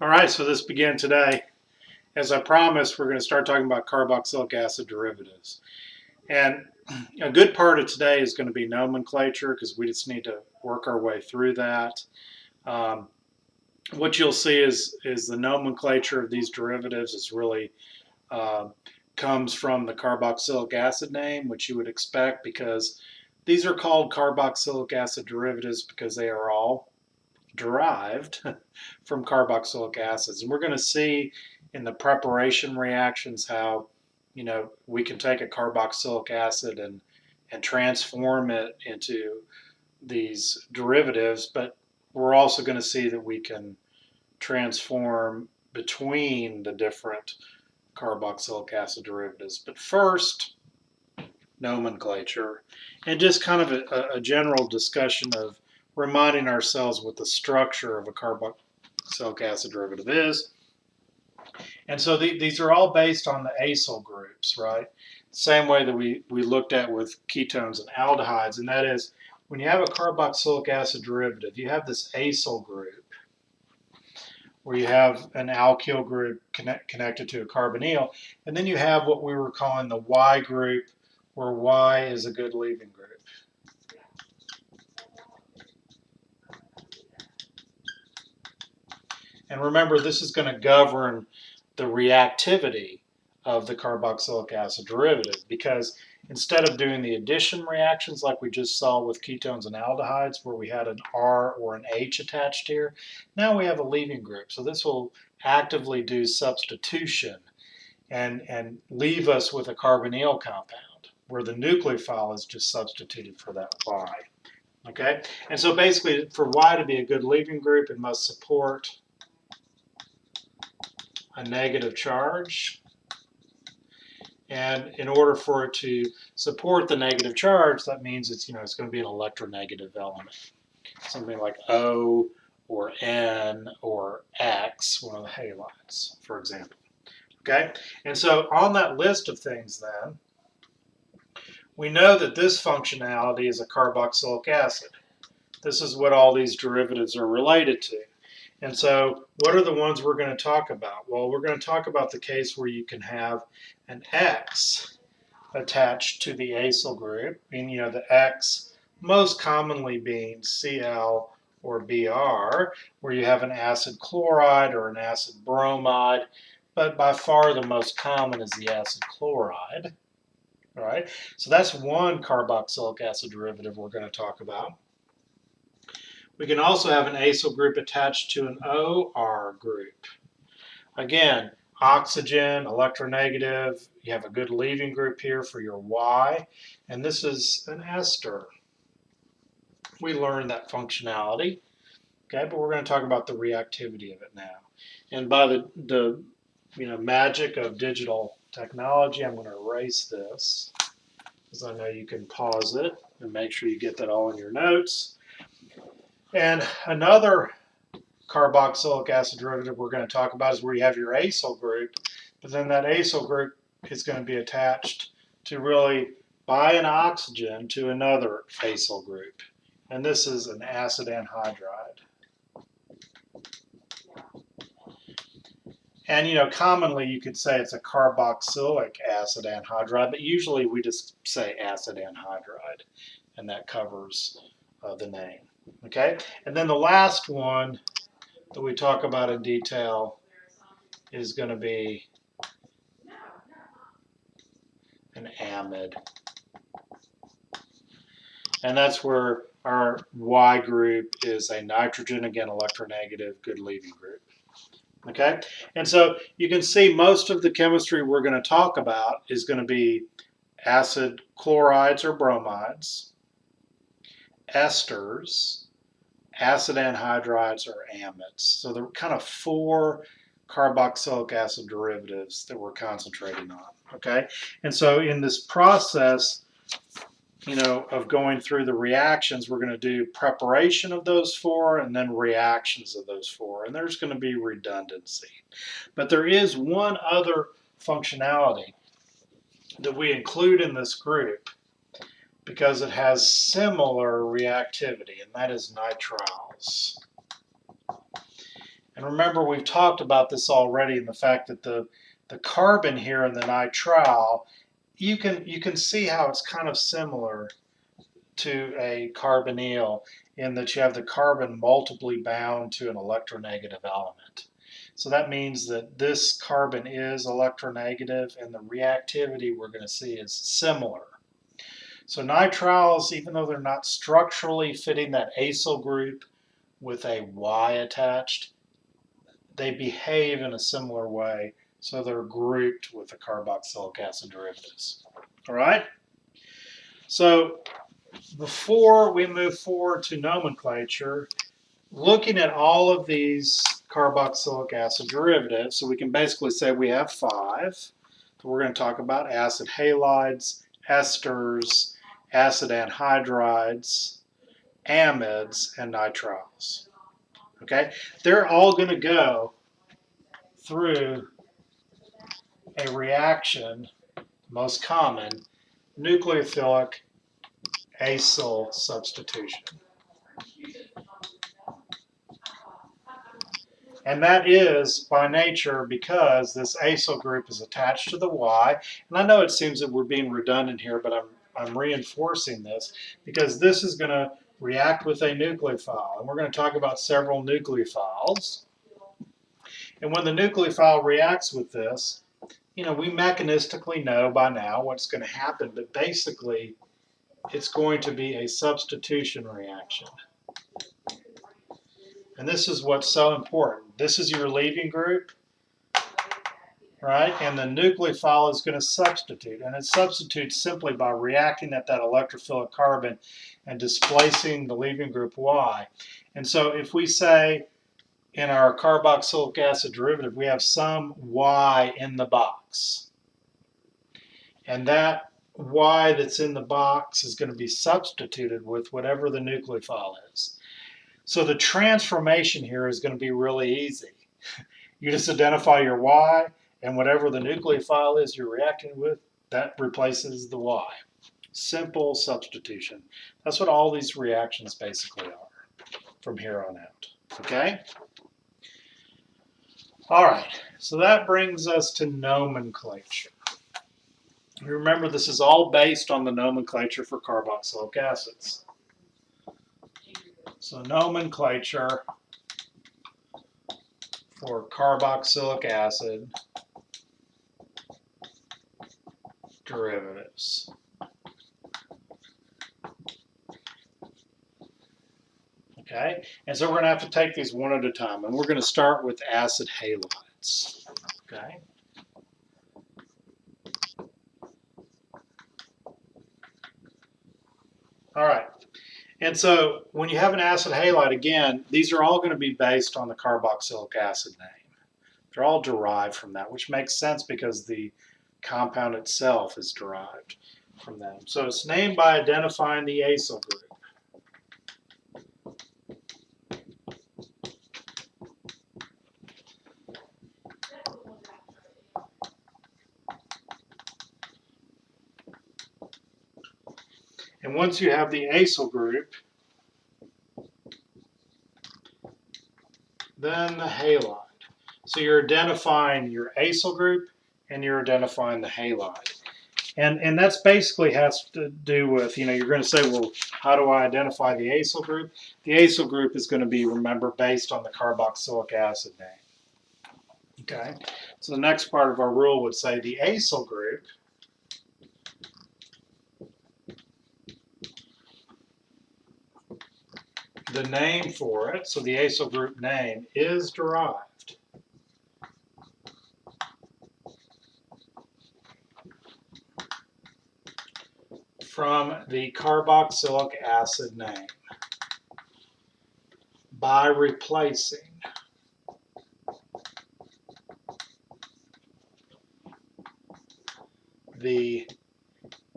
All right, so this began today. As I promised, we're going to start talking about carboxylic acid derivatives. And a good part of today is going to be nomenclature because we just need to work our way through that. Um, what you'll see is the nomenclature of these derivatives is really uh, comes from the carboxylic acid name, which you would expect because these are called carboxylic acid derivatives because they are all derived from carboxylic acids. And we're going to see in the preparation reactions how, we can take a carboxylic acid and transform it into these derivatives, but we're also going to see that we can transform between the different carboxylic acid derivatives. But first, nomenclature, and just kind of a general discussion of reminding ourselves what the structure of a carboxylic acid derivative is. And so these are all based on the acyl groups, right? Same way that we looked at with ketones and aldehydes, and that is when you have a carboxylic acid derivative, you have this acyl group where you have an alkyl group connected to a carbonyl, and then you have what we were calling the Y group, where Y is a good leaving group. And remember, this is going to govern the reactivity of the carboxylic acid derivative because instead of doing the addition reactions like we just saw with ketones and aldehydes where we had an R or an H attached here, now we have a leaving group. So this will actively do substitution and leave us with a carbonyl compound where the nucleophile is just substituted for that Y. Okay, and so basically for Y to be a good leaving group, it must support a negative charge. And in order for it to support the negative charge, that means it's going to be an electronegative element, something like O or N or X, one of the halides, for example. Okay, and so on that list of things, then we know that this functionality is a carboxylic acid. This is what all these derivatives are related to. And so what are the ones we're going to talk about? Well, we're going to talk about the case where you can have an X attached to the acyl group, and the X most commonly being Cl or Br, where you have an acid chloride or an acid bromide, but by far the most common is the acid chloride. All right, so that's one carboxylic acid derivative we're going to talk about. We can also have an acyl group attached to an OR group. Again, oxygen, electronegative, you have a good leaving group here for your Y, and this is an ester. We learned that functionality, okay, but we're going to talk about the reactivity of it now. And by the magic of digital technology, I'm going to erase this because I know you can pause it and make sure you get that all in your notes. And another carboxylic acid derivative we're going to talk about is where you have your acyl group, but then that acyl group is going to be attached to really by an oxygen to another acyl group. And this is an acid anhydride. And commonly you could say it's a carboxylic acid anhydride, but usually we just say acid anhydride, and that covers the name. Okay, and then the last one that we talk about in detail is going to be an amide. And that's where our Y group is a nitrogen, again, electronegative, good leaving group. Okay, and so you can see most of the chemistry we're going to talk about is going to be acid chlorides or bromides, esters, acid anhydrides, or amides. So there are kind of four carboxylic acid derivatives that we're concentrating on. Okay, and so in this process, of going through the reactions, we're going to do preparation of those four and then reactions of those four. And there's going to be redundancy. But there is one other functionality that we include in this group because it has similar reactivity, and that is nitriles. And remember, we've talked about this already in the fact that the carbon here in the nitrile, you can see how it's kind of similar to a carbonyl in that you have the carbon multiply bound to an electronegative element. So that means that this carbon is electronegative and the reactivity we're going to see is similar. So nitriles, even though they're not structurally fitting that acyl group with a Y attached, they behave in a similar way, so they're grouped with the carboxylic acid derivatives. All right? So before we move forward to nomenclature, looking at all of these carboxylic acid derivatives, so we can basically say we have 5. So we're going to talk about acid halides, esters, acid anhydrides, amides, and nitriles. Okay? They're all going to go through a reaction, most common, nucleophilic acyl substitution. And that is by nature because this acyl group is attached to the Y. And I know it seems that we're being redundant here, but I'm reinforcing this because this is going to react with a nucleophile. And we're going to talk about several nucleophiles. And when the nucleophile reacts with this, we mechanistically know by now what's going to happen, but basically it's going to be a substitution reaction. And this is what's so important. This is your leaving group, right? And the nucleophile is going to substitute. And it substitutes simply by reacting at that electrophilic carbon and displacing the leaving group Y. And so if we say in our carboxylic acid derivative, we have some Y in the box. And that Y that's in the box is going to be substituted with whatever the nucleophile is. So the transformation here is going to be really easy. You just identify your Y, and whatever the nucleophile is you're reacting with, that replaces the Y. Simple substitution. That's what all these reactions basically are from here on out. Okay? All right, so that brings us to nomenclature. Remember, this is all based on the nomenclature for carboxylic acids. So nomenclature for carboxylic acid derivatives. Okay, and so we're going to have to take these one at a time, and we're going to start with acid halides. Okay. All right. And so when you have an acid halide, again, these are all going to be based on the carboxylic acid name. They're all derived from that, which makes sense because the compound itself is derived from them. So it's named by identifying the acyl group. And once you have the acyl group, then the halide. So you're identifying your acyl group and you're identifying the halide. And that's basically has to do with, you're going to say, well, how do I identify the acyl group? The acyl group is going to be, remember, based on the carboxylic acid name. Okay, so the next part of our rule would say the acyl group the name for it, so the acyl group name, is derived from the carboxylic acid name by replacing the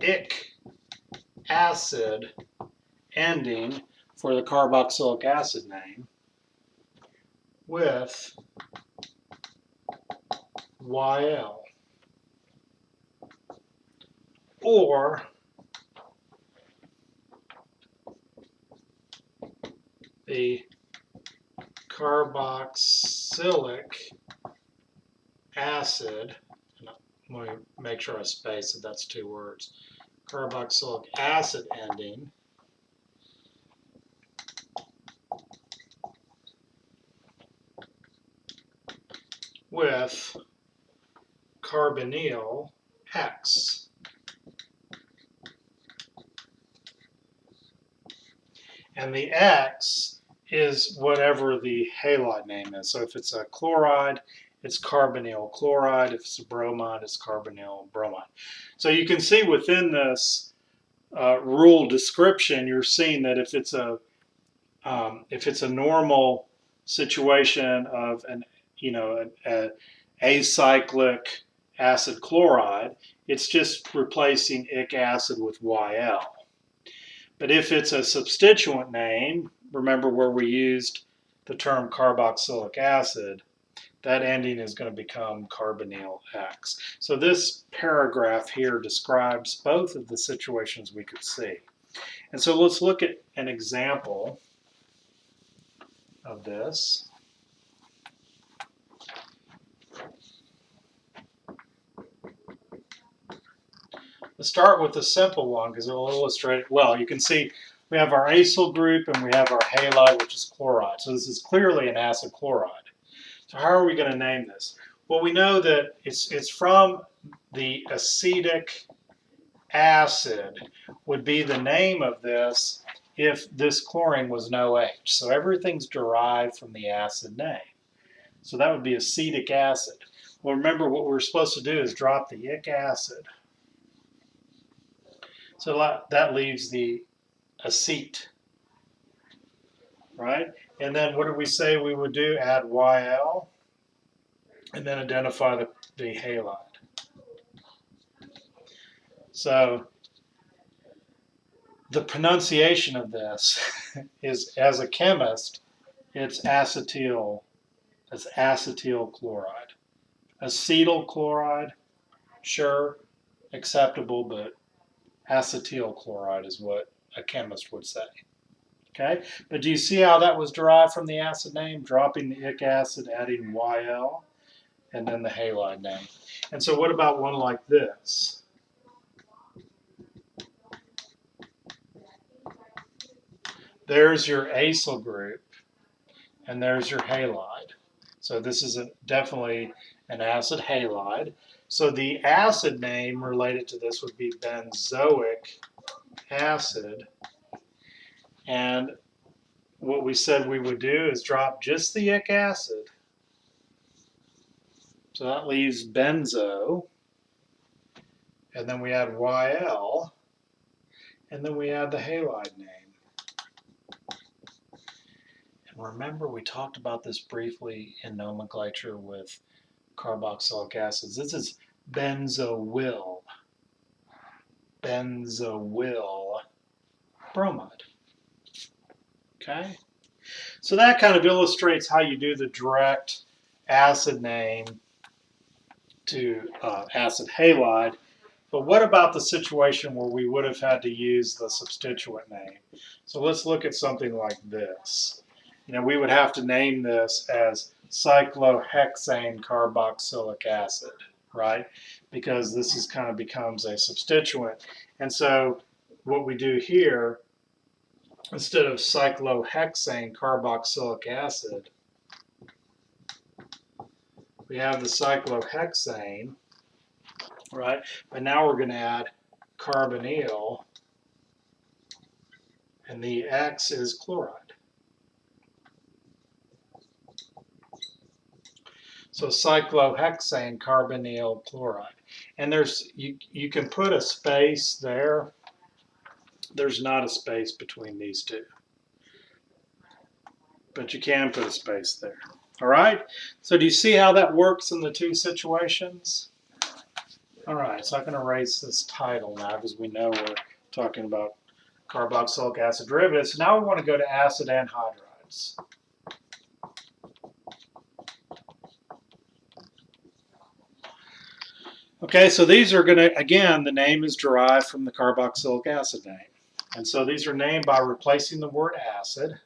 ic acid ending for the carboxylic acid name with YL, or the carboxylic carboxylic acid, and let me make sure I space it, that's 2 words, carboxylic acid ending with carbonyl X. And the X is whatever the halide name is. So if it's a chloride, it's carbonyl chloride. If it's a bromide, it's carbonyl bromide. So you can see within this rule description, you're seeing that if it's a normal situation of an acyclic acid chloride, it's just replacing ic acid with YL. But if it's a substituent name, remember where we used the term carboxylic acid, that ending is going to become carbonyl X. So this paragraph here describes both of the situations we could see. And so let's look at an example of this. Let's start with the simple one because it'll illustrate it well. You can see we have our acyl group and we have our halide, which is chloride. So this is clearly an acid chloride. So how are we going to name this? Well, we know that it's from the acetic acid would be the name of this if this chlorine was no H. So everything's derived from the acid name. So that would be acetic acid. Well, remember what we're supposed to do is drop the ic acid. So that leaves the acete, right? And then what did we say we would do? Add YL, and then identify the halide. So the pronunciation of this is, as a chemist, it's acetyl chloride. Acetyl chloride, sure, acceptable, but acetyl chloride is what a chemist would say. Okay, but do you see how that was derived from the acid name? Dropping the ic acid, adding YL, and then the halide name. And so what about one like this? There's your acyl group, and there's your halide. So this is definitely an acid halide. So the acid name related to this would be benzoic acid. And what we said we would do is drop just the ic acid. So that leaves benzo. And then we add YL. And then we add the halide name. And remember, we talked about this briefly in nomenclature with carboxylic acids. This is benzoyl. Benzoyl bromide. Okay? So that kind of illustrates how you do the direct acid name to acid halide. But what about the situation where we would have had to use the substituent name? So let's look at something like this. We would have to name this as cyclohexane carboxylic acid, right? Because this is kind of becomes a substituent. And so what we do here, instead of cyclohexane carboxylic acid, we have the cyclohexane, right? But now we're going to add carbonyl, and the X is chloride. So cyclohexane carbonyl chloride. And there's you can put a space there. There's not a space between these two. But you can put a space there. All right? So do you see how that works in the two situations? All right, so I can erase this title now because we know we're talking about carboxylic acid derivatives. So now we want to go to acid anhydrides. Okay, so these are going to, again, the name is derived from the carboxylic acid name. And so these are named by replacing the word acid.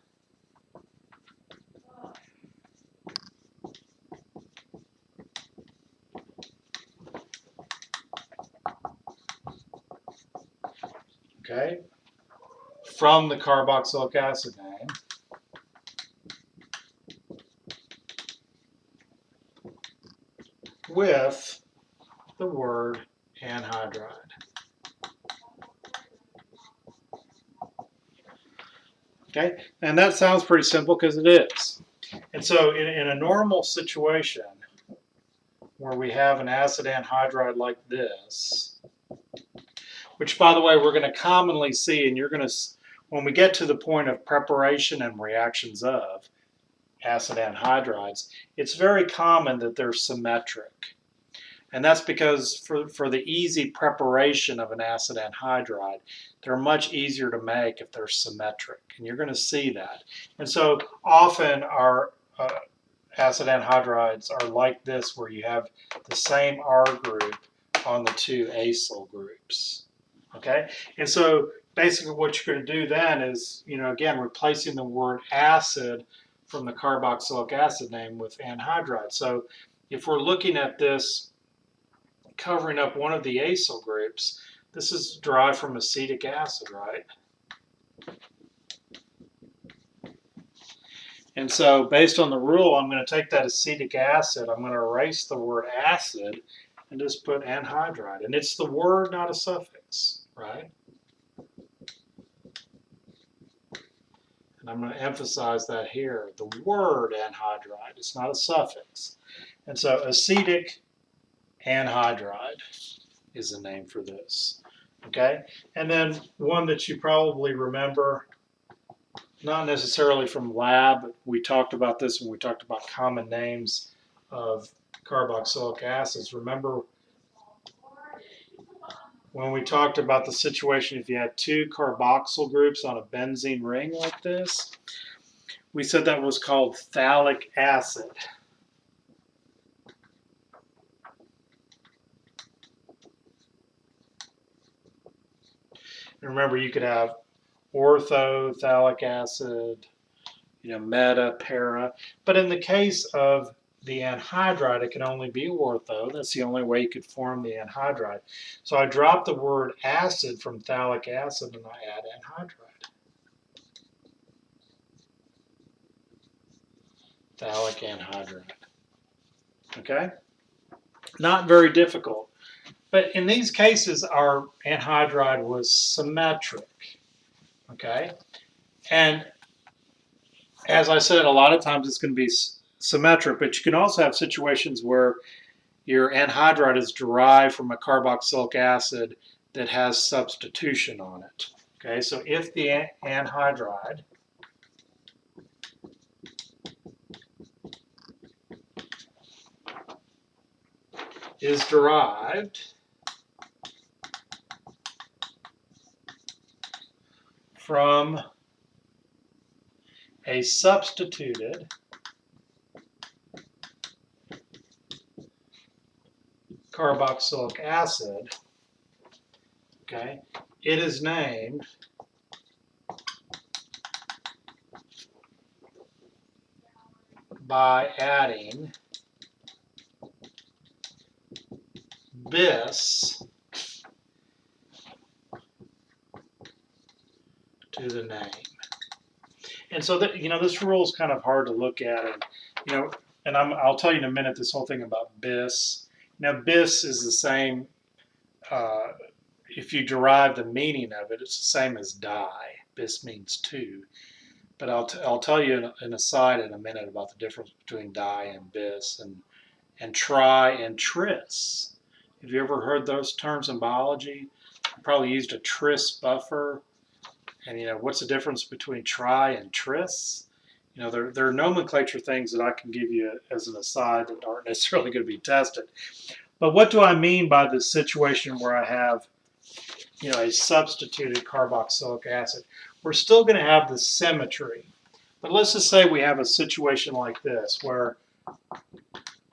okay, from the carboxylic acid name with the word anhydride. Okay, and that sounds pretty simple because it is. And so in a normal situation where we have an acid anhydride like this, which by the way we're going to commonly see, and you're going to, when we get to the point of preparation and reactions of acid anhydrides, it's very common that they're symmetric. And that's because for the easy preparation of an acid anhydride, they're much easier to make if they're symmetric. And you're going to see that. And so often our acid anhydrides are like this, where you have the same R group on the two acyl groups. Okay? And so basically what you're going to do then is, again, replacing the word acid from the carboxylic acid name with anhydride. So if we're looking at this covering up one of the acyl groups, this is derived from acetic acid, right? And so based on the rule, I'm going to take that acetic acid, I'm going to erase the word acid and just put anhydride. And it's the word, not a suffix, right? And I'm going to emphasize that here, the word anhydride. It's not a suffix. And so acetic anhydride is the name for this. Okay? And then one that you probably remember, not necessarily from lab, but we talked about this when we talked about common names of carboxylic acids. Remember when we talked about the situation if you had two carboxyl groups on a benzene ring like this? We said that was called phthalic acid. And remember, you could have orthophthalic acid, meta, para. But in the case of the anhydride, it can only be ortho. That's the only way you could form the anhydride. So I drop the word acid from phthalic acid and I add anhydride. Phthalic anhydride. Okay? Not very difficult. But in these cases, our anhydride was symmetric. Okay? And as I said, a lot of times it's going to be symmetric, but you can also have situations where your anhydride is derived from a carboxylic acid that has substitution on it. Okay, so if the anhydride is derived from a substituted carboxylic acid, okay, it is named by adding bis to the name. And so that, this rule is kind of hard to look at, and and I'll tell you in a minute this whole thing about bis. Now bis is the same. If you derive the meaning of it, it's the same as di. Bis means two. But I'll tell you an aside in a minute about the difference between di and bis, and tri and tris. Have you ever heard those terms in biology? You probably used a tris buffer. And what's the difference between tri and tris? There are nomenclature things that I can give you as an aside that aren't necessarily going to be tested. But what do I mean by the situation where I have, a substituted carboxylic acid? We're still going to have the symmetry. But let's just say we have a situation like this where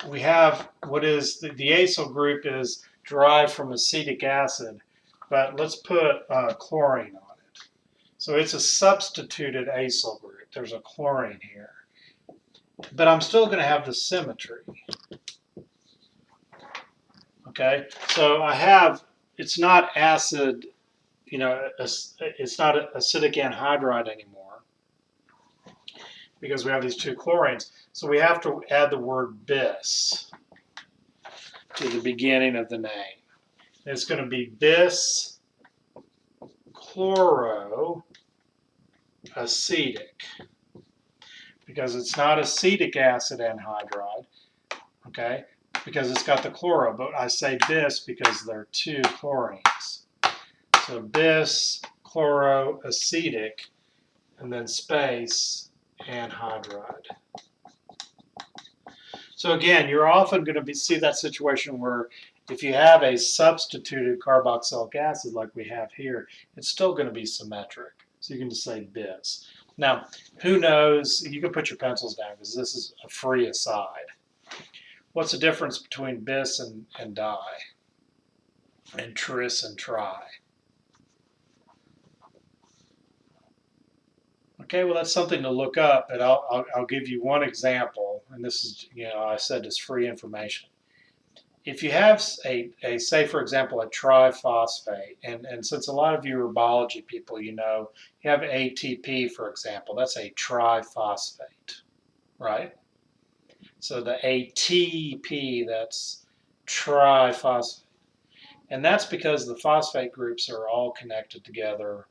we have what is the acyl group is derived from acetic acid, but let's put chlorine on it. So it's a substituted acyl group. There's a chlorine here. But I'm still going to have the symmetry. Okay, so I have, it's not acid, it's not acidic anhydride anymore because we have these two chlorines. So we have to add the word bis to the beginning of the name. It's going to be bis chloroacetic because it's not acetic acid anhydride, okay, because it's got the chloro, but I say bis because there are two chlorines. So bis chloroacetic and then space anhydride. So again, you're often going to see that situation where if you have a substituted carboxylic acid like we have here, it's still going to be symmetric. So you can just say bis. Now, who knows? You can put your pencils down because this is a free aside. What's the difference between bis and di? And tris and tri? Okay, well, that's something to look up, and I'll give you one example, and this is, I said it's free information. If you have say, for example, a triphosphate, and since a lot of you are biology people, you have ATP, for example, that's a triphosphate, right? So the ATP, that's triphosphate. And that's because the phosphate groups are all connected together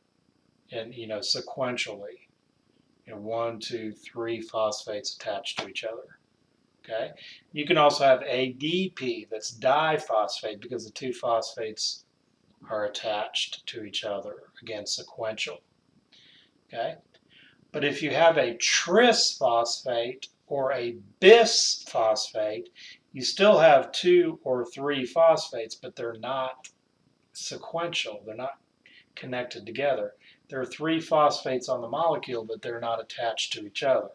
and, sequentially. 1, 2, 3 phosphates attached to each other. Okay. You can also have ADP, that's diphosphate, because the two phosphates are attached to each other. Again, sequential. Okay. But if you have a tris phosphate or a bis phosphate, you still have 2 or 3 phosphates, but they're not sequential. They're not connected together. There are 3 phosphates on the molecule, but they're not attached to each other.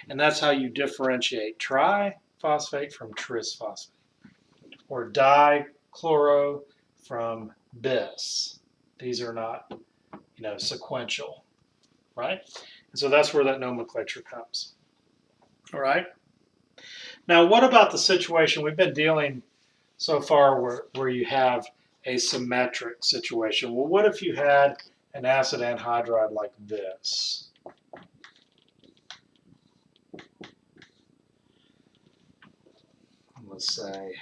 And that's how you differentiate triphosphate from tris phosphate, or dichloro from bis. These are not, sequential, right? And so that's where that nomenclature comes. All right. Now, what about the situation we've been dealing so far where you have a symmetric situation? Well, what if you had an acid anhydride like this? Let's say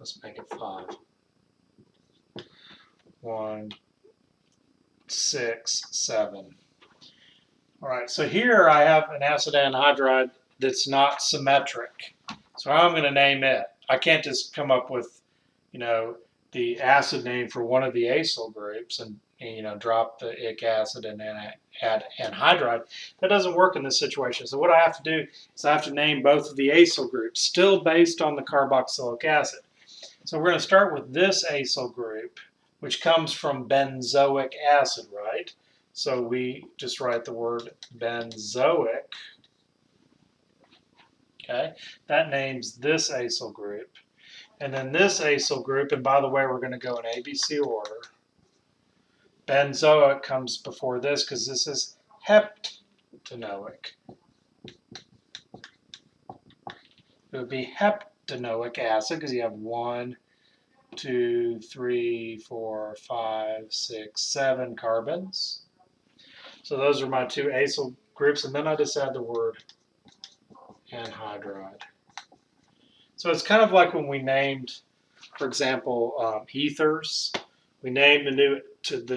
let's make it 5. 1, 6, 7. All right, so here I have an acid anhydride that's not symmetric. So how I'm going to name it? I can't just come up with, the acid name for one of the acyl groups and drop the ic acid and then add anhydride. That doesn't work in this situation. So what I have to do is I have to name both of the acyl groups, still based on the carboxylic acid. So we're going to start with this acyl group, which comes from benzoic acid, right? So we just write the word benzoic. Okay, that names this acyl group. And then this acyl group, and by the way, we're going to go in ABC order. Benzoic comes before this because this is heptanoic. It would be heptanoic acid because you have 1, 2, 3, 4, 5, 6, 7 carbons. So those are my 2 acyl groups, and then I just add the word anhydride. So it's kind of like when we named, for example, ethers. We named the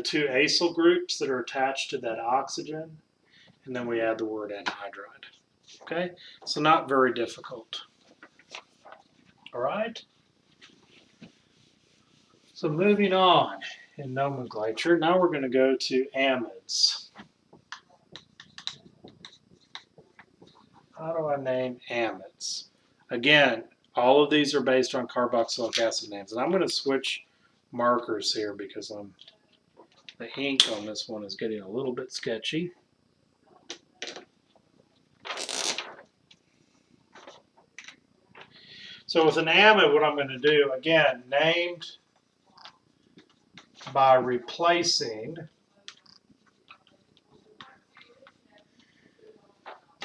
2 acyl groups that are attached to that oxygen, and then we add the word anhydride. Okay, so not very difficult. All right. So moving on in nomenclature, now we're going to go to amides. How do I name amides? Again, all of these are based on carboxylic acid names. And I'm going to switch markers here because the ink on this one is getting a little bit sketchy. So with an amide, what I'm going to do, again, named by replacing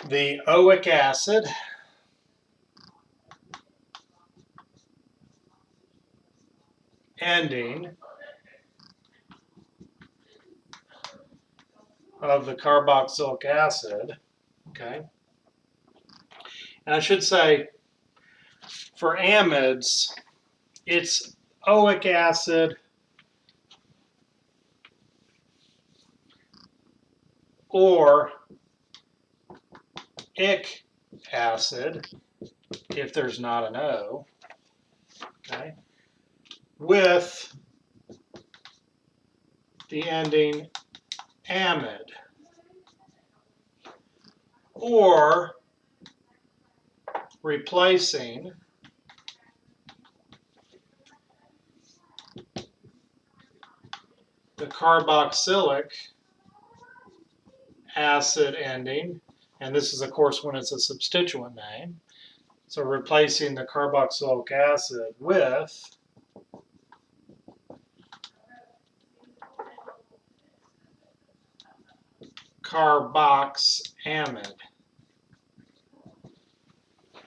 the oic acid ending of the carboxylic acid, okay? And I should say, for amides, it's oic acid or ic acid, if there's not an O, okay, with the ending amide, or replacing the carboxylic acid ending, and this is of course when it's a substituent name, so replacing the carboxylic acid with carboxamide.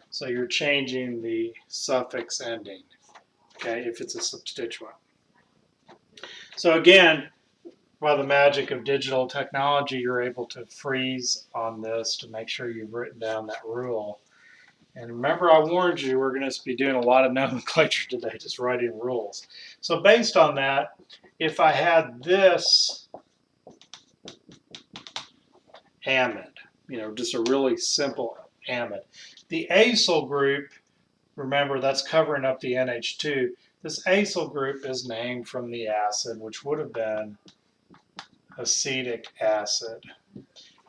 So you're changing the suffix ending, okay, if it's a substituent. So again, by the magic of digital technology, you're able to freeze on this to make sure you've written down that rule. And remember, I warned you we're going to be doing a lot of nomenclature today, just writing rules. So based on that, if I had this amide, just a really simple amide, the acyl group, remember that's covering up the NH2. This acyl group is named from the acid, which would have been acetic acid.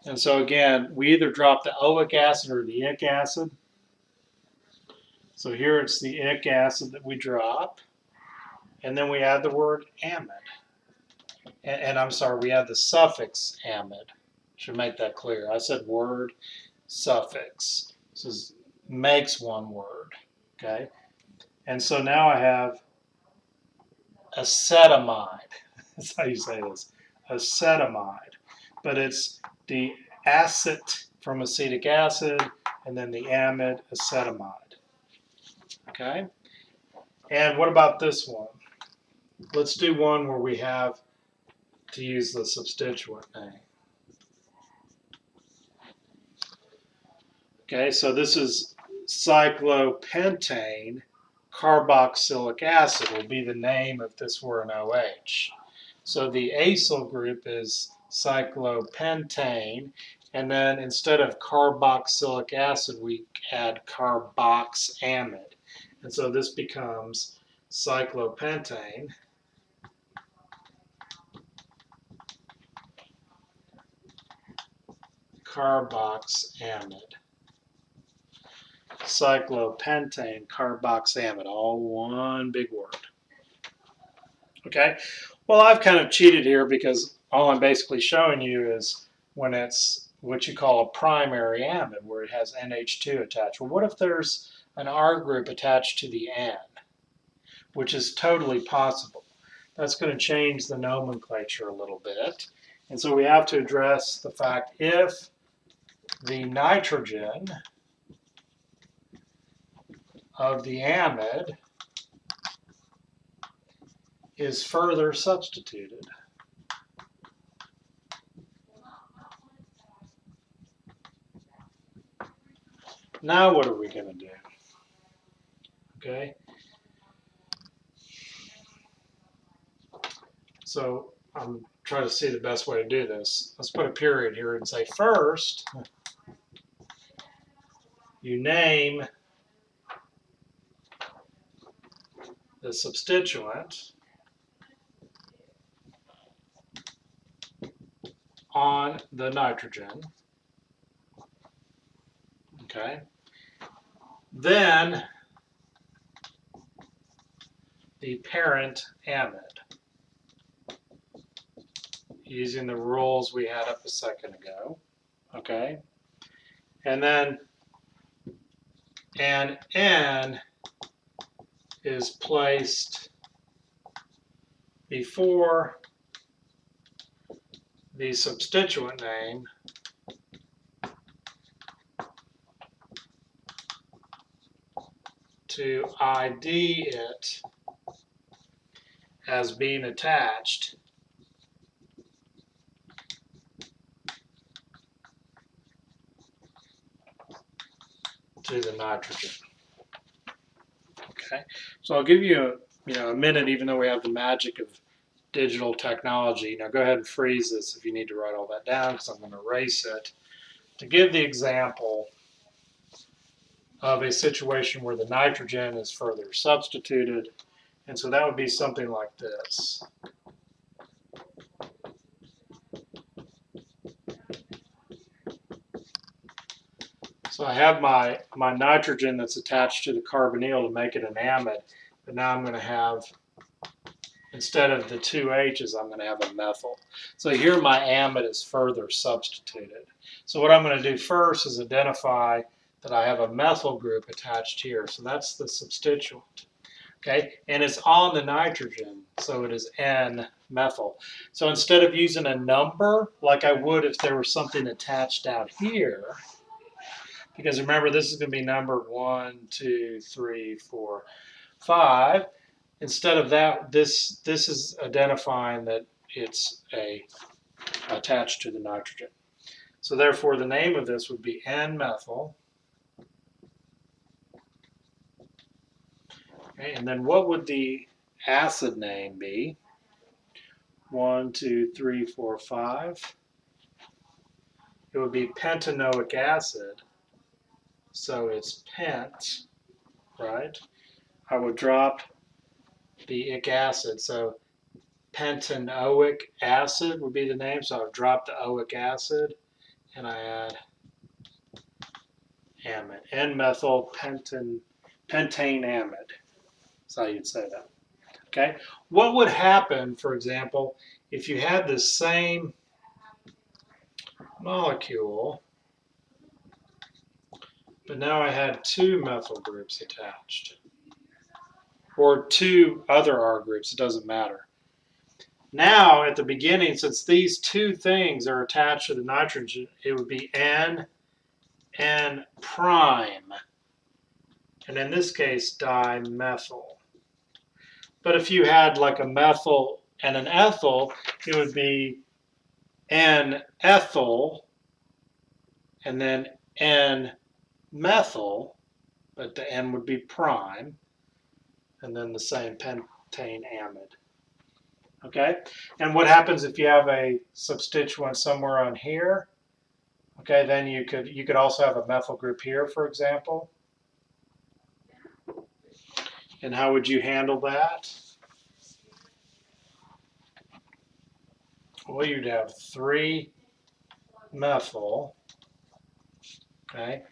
And so again, we either drop the oic acid or the ic acid. So here it's the ic acid that we drop, and then we add the word amide. And I'm sorry, we add the suffix amide. Should make that clear. I said word, suffix. This is, makes one word, okay? And so now I have acetamide. That's how you say this, acetamide. But it's the acet from acetic acid, and then the amide, acetamide. Okay? And what about this one? Let's do one where we have to use the substituent name. Okay, so this is cyclopentane carboxylic acid will be the name if this were an OH. So the acyl group is cyclopentane, and then instead of carboxylic acid, we add carboxamide. And so this becomes cyclopentane carboxamide. Cyclopentane carboxamide, all one big word. Okay, well, I've kind of cheated here because all I'm basically showing you is when it's what you call a primary amide, where it has NH2 attached. Well, what if there's an R group attached to the N, which is totally possible? That's going to change the nomenclature a little bit. And so we have to address the fact if the nitrogen of the amide is further substituted. Now what are we going to do? Okay. So I'm trying to see the best way to do this. Let's put a period here and say first, you name the substituent on the nitrogen. Okay. Then the parent amide, using the rules we had up a second ago. Okay. And then an N is placed before the substituent name to ID it as being attached to the nitrogen. Okay, so I'll give you a minute, even though we have the magic of digital technology. Now go ahead and freeze this if you need to write all that down, because I'm going to erase it to give the example of a situation where the nitrogen is further substituted. And so that would be something like this. So I have my nitrogen that's attached to the carbonyl to make it an amide, but now I'm going to have, instead of the two H's, I'm going to have a methyl. So here my amide is further substituted. So what I'm going to do first is identify that I have a methyl group attached here. So that's the substituent. Okay, and it's on the nitrogen, so it is N-methyl. So instead of using a number like I would if there was something attached out here, because remember this is going to be numbered 1, 2, 3, 4, 5. Instead of that, this is identifying that it's attached to the nitrogen. So therefore, the name of this would be N-methyl. Okay, and then what would the acid name be? 1, 2, 3, 4, 5. It would be pentanoic acid. So it's pent, right? I would drop the ic acid. So pentanoic acid would be the name. So I would drop the oic acid and I add amide. N-methyl pentane amide. That's how you'd say that. Okay. What would happen, for example, if you had the same molecule, but now I had two methyl groups attached, or two other R groups, it doesn't matter. Now, at the beginning, since these two things are attached to the nitrogen, it would be N prime, and in this case, dimethyl. But if you had like a methyl and an ethyl, it would be N-ethyl, and then N-methyl, but the N would be prime, and then the same pentane amide. Okay, and what happens if you have a substituent somewhere on here? Okay, then you could also have a methyl group here, for example. And how would you handle that? Well, you'd have 3-methyl, okay,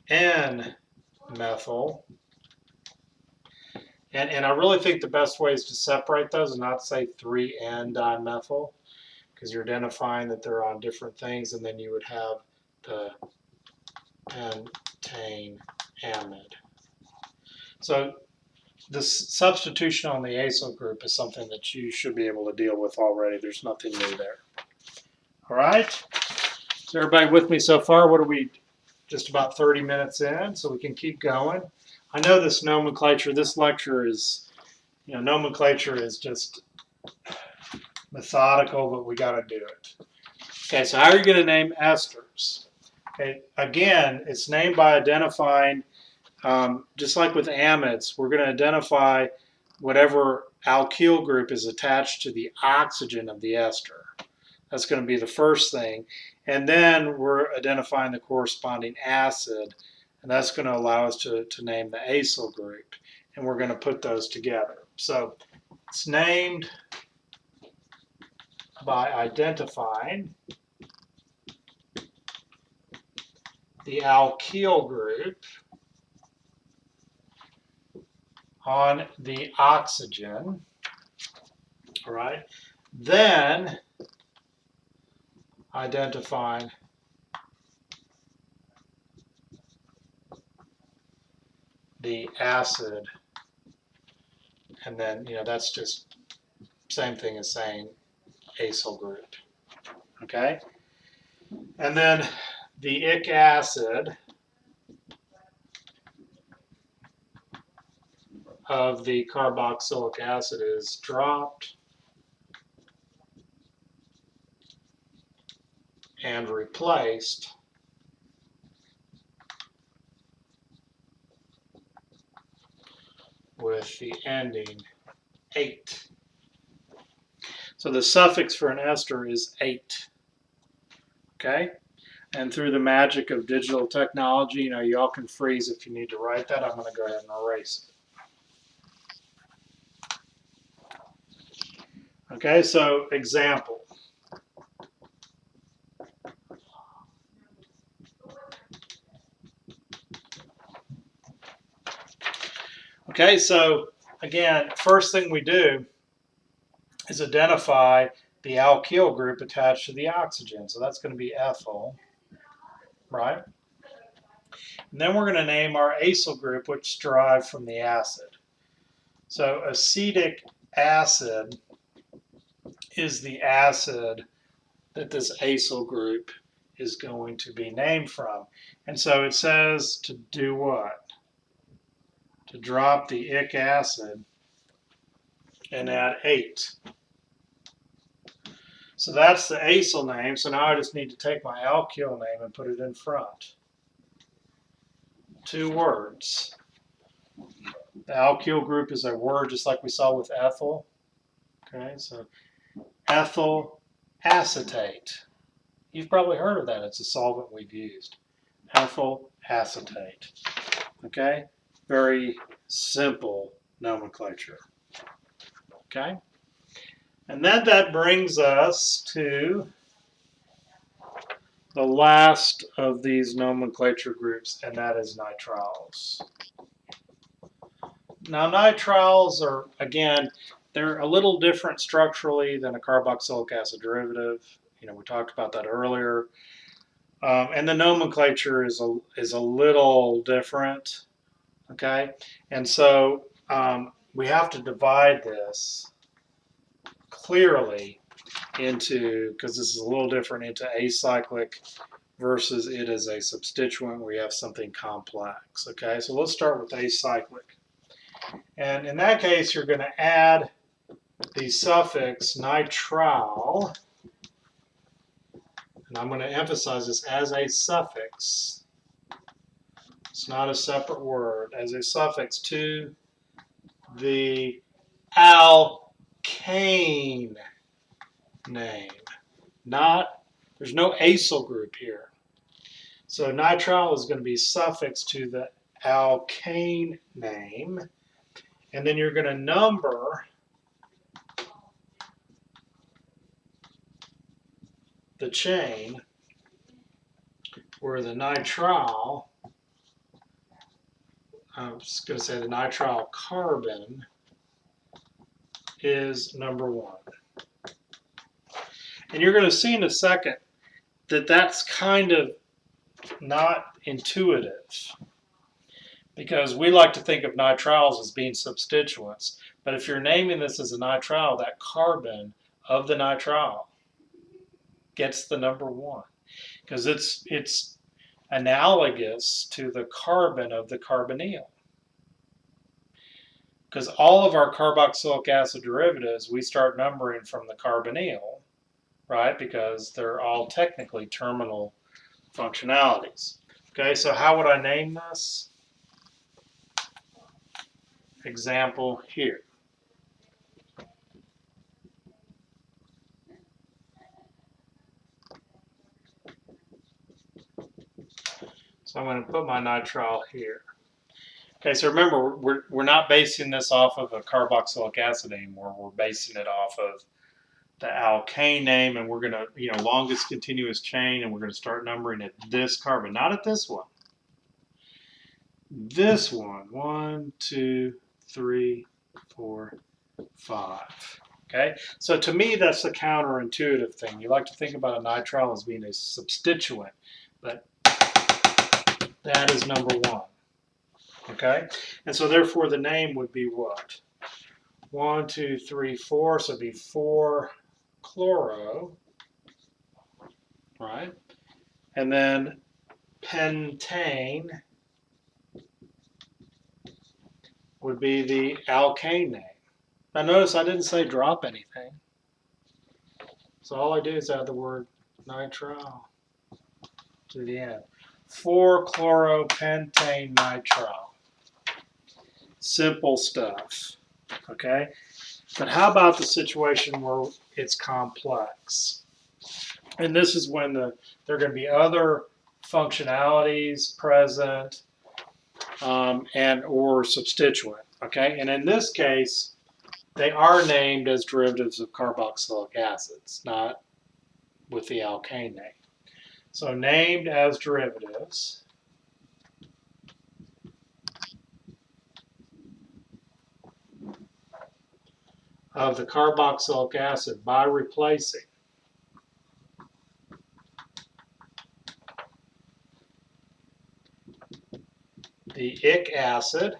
N-methyl. And I really think the best way is to separate those and not say 3N-dimethyl, because you're identifying that they're on different things, and then you would have the pentane amide. So this substitution on the acyl group is something that you should be able to deal with already. There's nothing new there. All right? Is everybody with me so far? What are we, just about 30 minutes in, so we can keep going? I know this nomenclature, this lecture is, nomenclature is just methodical, but we got to do it. Okay, so how are you going to name esters? Okay, again, it's named by identifying, just like with amides, we're going to identify whatever alkyl group is attached to the oxygen of the ester. That's going to be the first thing. And then we're identifying the corresponding acid, and that's going to allow us to name the acyl group. And we're going to put those together. So it's named by identifying the alkyl group on the oxygen. All right. Then identifying the acid, and then that's just same thing as saying acyl group. Okay, and then the ic acid of the carboxylic acid is dropped and replaced with the ending ate. So the suffix for an ester is ate. Okay? And through the magic of digital technology, y'all can freeze if you need to write that. I'm going to go ahead and erase it. Okay, so example. Okay, so again, first thing we do is identify the alkyl group attached to the oxygen. So that's going to be ethyl, right? And then we're going to name our acyl group, which is derived from the acid. So acetic acid is the acid that this acyl group is going to be named from. And so it says to do what? To drop the ic acid and add 8. So that's the acyl name. So now I just need to take my alkyl name and put it in front. 2 words. The alkyl group is a word just like we saw with ethyl. Okay, so ethyl acetate. You've probably heard of that. It's a solvent we've used. Ethyl acetate. Okay, very simple nomenclature. Okay, and then that brings us to the last of these nomenclature groups, and that is nitriles. Now, nitriles are, again, they're a little different structurally than a carboxylic acid derivative. We talked about that earlier. And the nomenclature is a little different, okay? And so we have to divide this clearly into, because this is a little different, into acyclic versus it is a substituent where you have something complex, okay? So let's start with acyclic. And in that case, you're going to add the suffix nitrile, and I'm going to emphasize this as a suffix. It's not a separate word. As a suffix to the alkane name. There's no acyl group here. So nitrile is going to be suffixed to the alkane name. And then you're going to number the chain where the nitrile, I'm just going to say the nitrile carbon is number 1. And you're going to see in a second that that's kind of not intuitive, because we like to think of nitriles as being substituents. But if you're naming this as a nitrile, that carbon of the nitrile gets the number 1, because it's analogous to the carbon of the carbonyl. Because all of our carboxylic acid derivatives, we start numbering from the carbonyl, right? Because they're all technically terminal functionalities. Okay, so how would I name this? Example here. So I'm going to put my nitrile here. Okay, so remember, we're not basing this off of a carboxylic acid anymore. We're basing it off of the alkane name, and we're going to, longest continuous chain, and we're going to start numbering at this carbon, not at this one. This one, 1, 2, 3, 4, 5. Okay, so to me, that's the counterintuitive thing. You like to think about a nitrile as being a substituent, but that is number 1. Okay, and so therefore the name would be what? 1, 2, 3, 4, so it'd be 4-chloro, right? And then pentane would be the alkane name. Now notice I didn't say drop anything. So all I do is add the word nitrile to the end. 4-chloropentane nitrile. Simple stuff, okay? But how about the situation where it's complex? And this is when there are going to be other functionalities present and or substituent, okay? And in this case, they are named as derivatives of carboxylic acids, not with the alkane name. So named as derivatives of the carboxylic acid by replacing the ic acid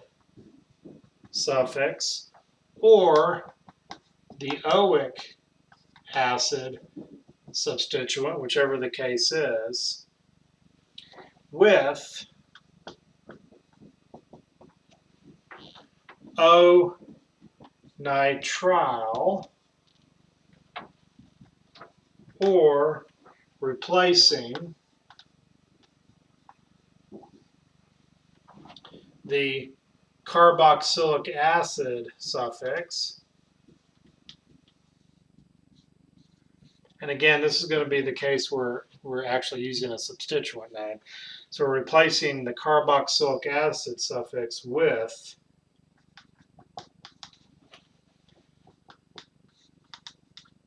suffix or the oic acid substituent, whichever the case is, with O-nitrile or replacing the carboxylic acid suffix. And again, this is going to be the case where we're actually using a substituent name. So we're replacing the carboxylic acid suffix with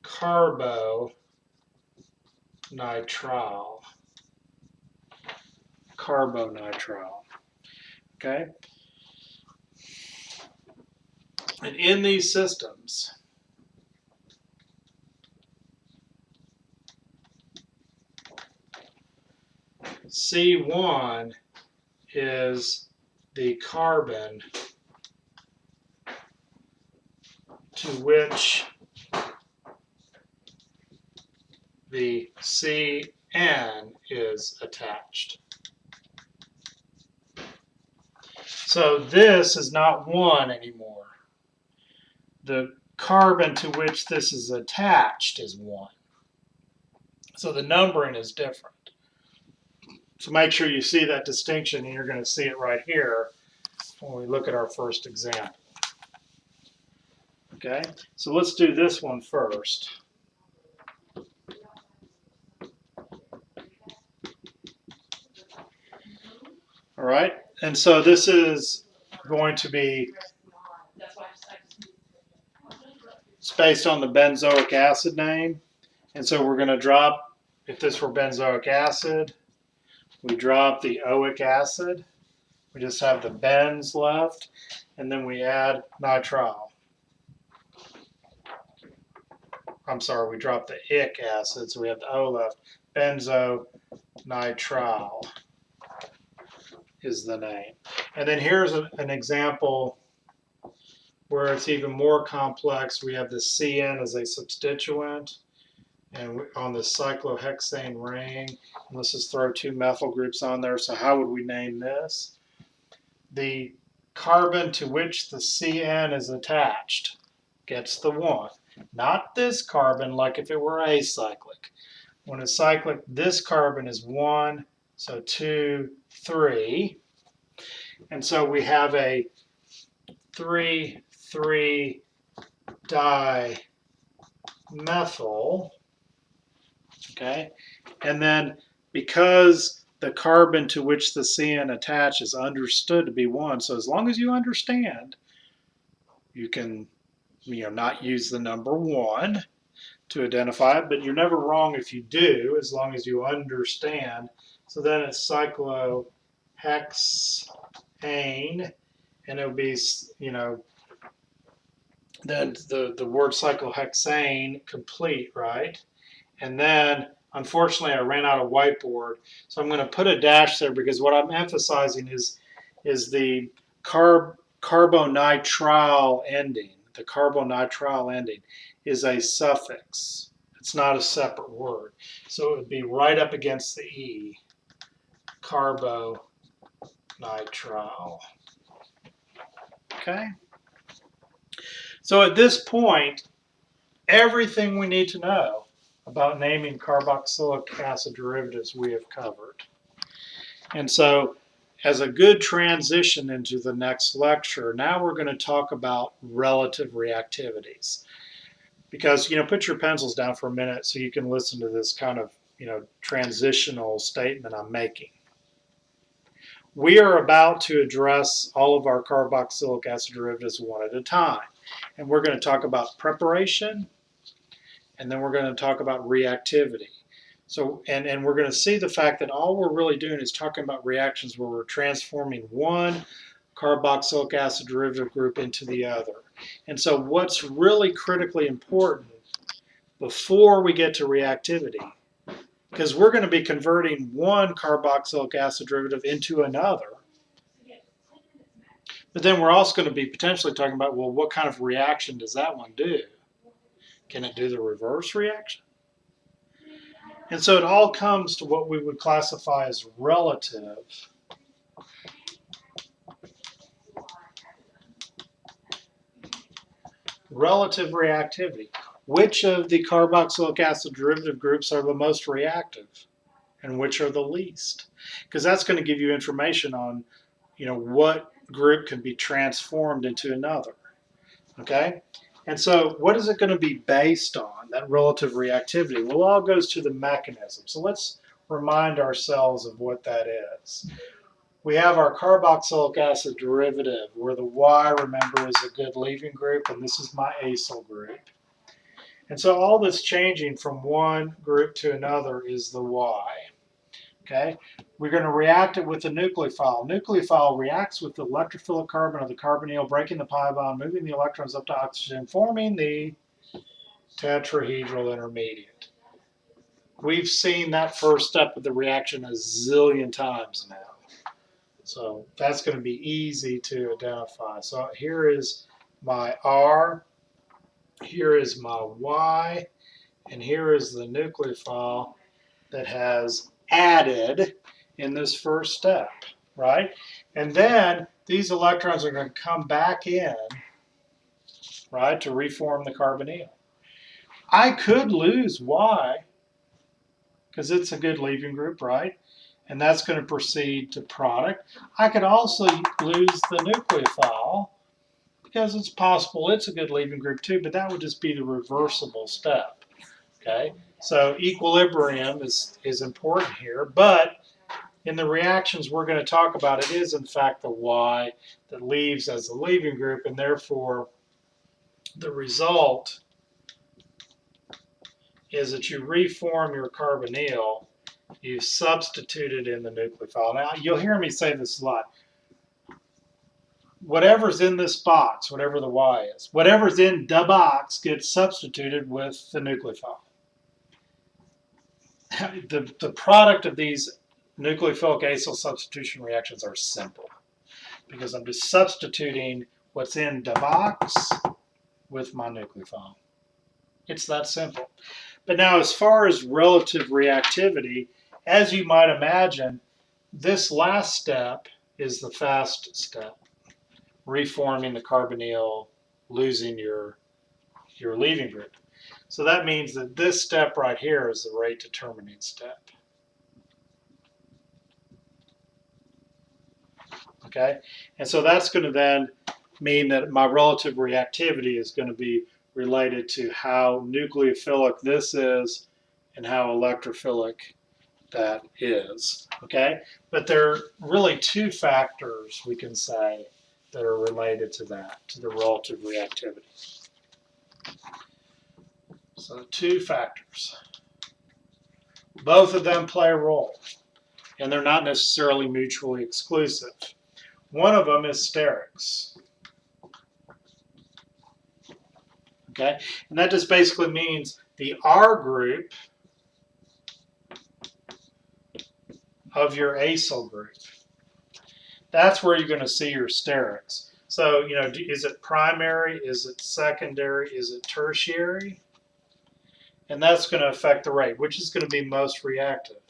carbonitrile. Carbonitrile. Okay? And in these systems, C1 is the carbon to which the CN is attached. So this is not 1 anymore. The carbon to which this is attached is 1. So the numbering is different. So make sure you see that distinction, and you're going to see it right here when we look at our first example. Okay, so let's do this one first. All right, and so this is going to be it's based on the benzoic acid name. And so we're going to drop, if this were benzoic acid, we drop the oic acid. We just have the benz left, and then we add nitrile. I'm sorry, we drop the ic acid, so we have the O left. Benzonitrile is the name. And then here's an example where it's even more complex. We have the CN as a substituent, and on the cyclohexane ring, and let's just throw 2 methyl groups on there. So how would we name this? The carbon to which the CN is attached gets the 1. Not this carbon, like if it were acyclic. When it's cyclic, this carbon is 1, so 2, 3. And so we have a 3,3-dimethyl. Okay, and then because the carbon to which the CN attached is understood to be 1, so as long as you understand, you can not use the number 1 to identify it, but you're never wrong if you do, as long as you understand. So then it's cyclohexane, and it'll be, then the word cyclohexane complete, right? And then, unfortunately, I ran out of whiteboard, so I'm going to put a dash there because what I'm emphasizing is the carbonitrile ending. The carbonitrile ending is a suffix. It's not a separate word. So it would be right up against the E, carbonitrile. Okay? So at this point, everything we need to know about naming carboxylic acid derivatives we have covered. And so as a good transition into the next lecture, now we're going to talk about relative reactivities. Because, put your pencils down for a minute so you can listen to this kind of, transitional statement I'm making. We are about to address all of our carboxylic acid derivatives one at a time. And we're going to talk about preparation, and then we're going to talk about reactivity. So, and we're going to see the fact that all we're really doing is talking about reactions where we're transforming one carboxylic acid derivative group into the other. And so what's really critically important before we get to reactivity, because we're going to be converting one carboxylic acid derivative into another, but then we're also going to be potentially talking about, well, what kind of reaction does that one do? Can it do the reverse reaction? And so it all comes to what we would classify as relative reactivity. Which of the carboxylic acid derivative groups are the most reactive and which are the least? Because that's going to give you information on, what group can be transformed into another. Okay? And so what is it going to be based on, that relative reactivity? Well, it all goes to the mechanism. So let's remind ourselves of what that is. We have our carboxylic acid derivative, where the Y, remember, is a good leaving group, and this is my acyl group. And so all that's changing from one group to another is the Y. Okay? We're going to react it with the nucleophile. Nucleophile reacts with the electrophilic carbon of the carbonyl, breaking the pi bond, moving the electrons up to oxygen, forming the tetrahedral intermediate. We've seen that first step of the reaction a zillion times now. So that's going to be easy to identify. So here is my R, here is my Y, and here is the nucleophile that has added in this first step, right? And then these electrons are going to come back in, right, to reform the carbonyl. I could lose Y because it's a good leaving group, right? And that's going to proceed to product. I could also lose the nucleophile because it's possible it's a good leaving group too, but that would just be the reversible step. Okay, so equilibrium is important here, but in the reactions we're going to talk about, it is in fact the Y that leaves as a leaving group, and therefore the result is that you reform your carbonyl, you substitute it in the nucleophile. Now you'll hear me say this a lot. Whatever's in this box, whatever the Y is, whatever's in the box gets substituted with the nucleophile. The product of these nucleophilic acyl substitution reactions are simple because I'm just substituting what's in the box with my nucleophile. It's that simple. But now as far as relative reactivity, as you might imagine, this last step is the fast step. Reforming the carbonyl, losing your leaving group. So that means that this step right here is the rate determining step. Okay, and so that's going to then mean that my relative reactivity is going to be related to how nucleophilic this is and how electrophilic that is. Okay, but there are really two factors we can say that are related to that, to the relative reactivity. So two factors. Both of them play a role, and they're not necessarily mutually exclusive. One of them is sterics. Okay, and that just basically means the R group of your acyl group. That's where you're going to see your sterics. So, is it primary? Is it secondary? Is it tertiary? And that's going to affect the rate, which is going to be most reactive.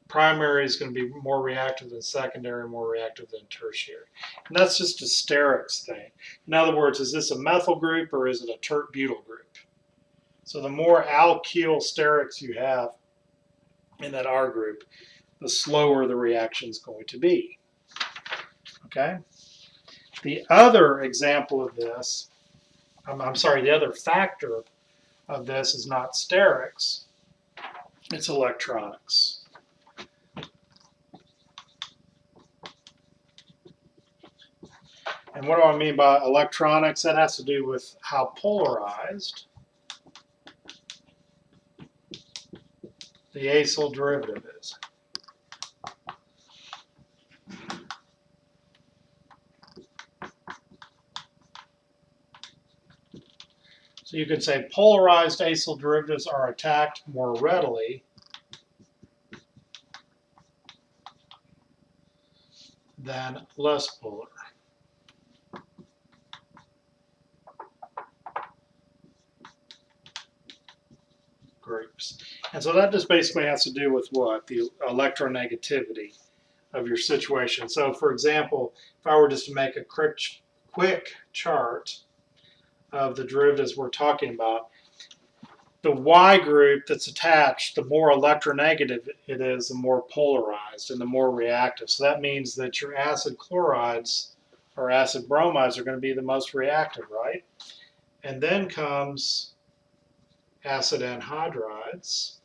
primary is going to be more reactive than secondary, more reactive than tertiary. And that's just a sterics thing. In other words, is this a methyl group or is it a tert-butyl group? So the more alkyl sterics you have in that R group, the slower the reaction is going to be. Okay? The other example of this, the other factor of this is not sterics, it's electronics. And what do I mean by electronics? That has to do with how polarized the acyl derivative is. So you could say polarized acyl derivatives are attacked more readily than less polar groups. And so that just basically has to do with what? The electronegativity of your situation. So for example, if I were just to make a quick chart of the derivatives we're talking about, the Y group that's attached, the more electronegative it is, the more polarized and the more reactive. So that means that your acid chlorides or acid bromides are going to be the most reactive, right? And then comes acid anhydrides.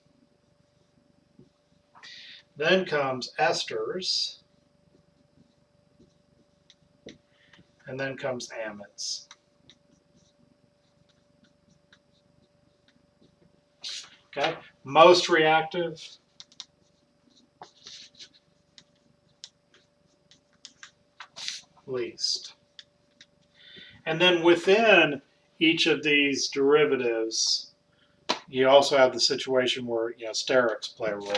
Then comes esters. And then comes amides. Okay, most reactive, least. And then within each of these derivatives, you also have the situation where sterics play a role.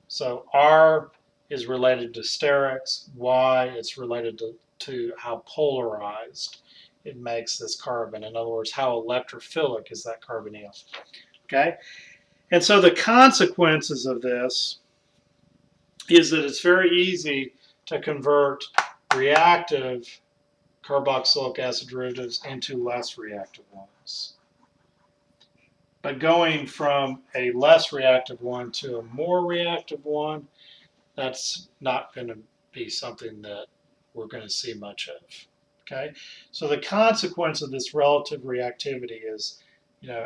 So R is related to sterics, Y is related to how polarized it makes this carbon. In other words, how electrophilic is that carbonyl. Okay? And so the consequences of this is that it's very easy to convert reactive carboxylic acid derivatives into less reactive ones. But going from a less reactive one to a more reactive one, that's not going to be something that we're going to see much of. Okay, so the consequence of this relative reactivity is,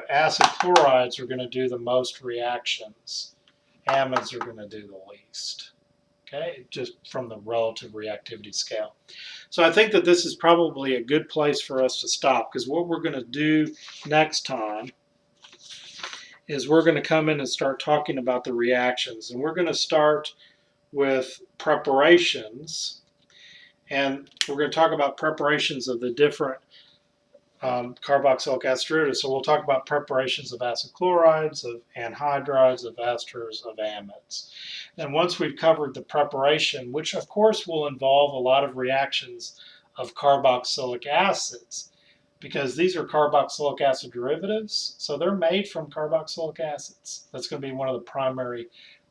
acid chlorides are going to do the most reactions. Amides are going to do the least. Okay, just from the relative reactivity scale. So I think that this is probably a good place for us to stop, because what we're going to do next time is we're going to come in and start talking about the reactions. And we're going to start with preparations. And we're going to talk about preparations of the different carboxylic acid derivatives. So we'll talk about preparations of acid chlorides, of anhydrides, of esters, of amides. And once we've covered the preparation, which of course will involve a lot of reactions of carboxylic acids, because these are carboxylic acid derivatives, so they're made from carboxylic acids. That's going to be one of the primary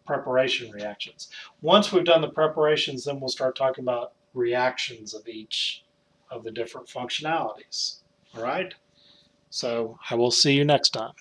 preparation reactions. Once we've done the preparations, then we'll start talking about reactions of each of the different functionalities. All right? So I will see you next time.